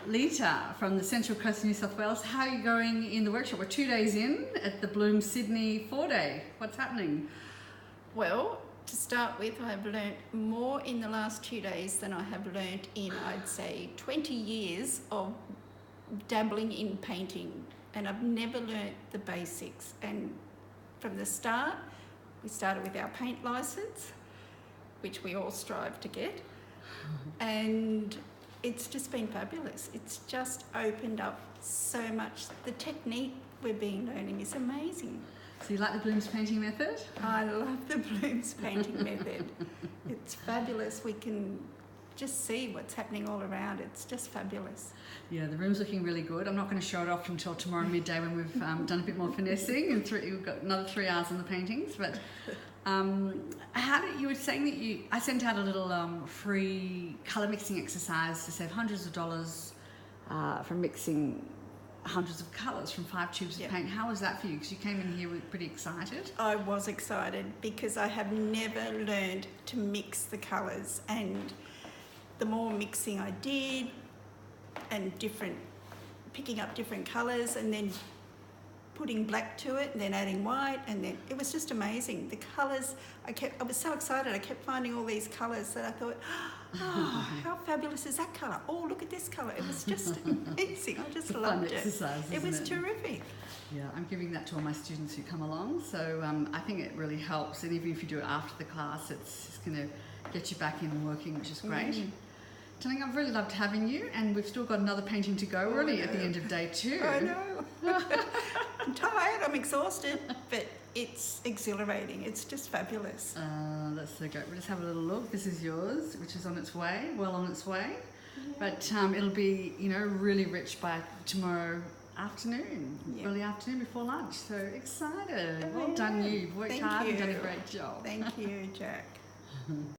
Leeta from the Central Coast of New South Wales. How are you going in the workshop? We're 2 days in at the Bloom Sydney 4-day. What's happening? Well, to start with, I've learnt more in the last 2 days than I have learnt in, I'd say, 20 years of dabbling in painting. And I've never learnt the basics. And from the start, we started with our paint licence, which we all strive to get. And it's just been fabulous. It's just opened up so much. The technique we've been learning is amazing. So you like the Bloom's painting method? I love the Bloom's painting method. It's fabulous. We can just see what's happening all around. It's just fabulous. Yeah, the room's looking really good. I'm not going to show it off until tomorrow midday when we've done a bit more finessing and we've got another 3 hours on the paintings. But you were saying that I sent out a little free colour mixing exercise to save hundreds of dollars from mixing hundreds of colours from 5 tubes of paint. How was that for you? Because you came in here pretty excited. I was excited because I have never learned to mix the colours, and the more mixing I did and picking up different colours and then putting black to it and then adding white, and then it was just amazing. The colours, I was so excited. I kept finding all these colours that I thought, oh, how fabulous is that colour? Oh, look at this colour. It was just amazing. I just loved it. It was terrific. Yeah, I'm giving that to all my students who come along. So I think it really helps. And even if you do it after the class, it's going to get you back in and working, which is great. Telling, I've really loved having you, and we've still got another painting to go really at the end of day 2. I know. I'm tired, I'm exhausted, but it's exhilarating. It's just fabulous. That's so great. We'll just have a little look. This is yours, which is on its way, well on its way. Yeah. But it'll be, really rich by tomorrow afternoon, early afternoon before lunch. So excited. Well done you. You've worked hard and done a great job. Thank you, Jack.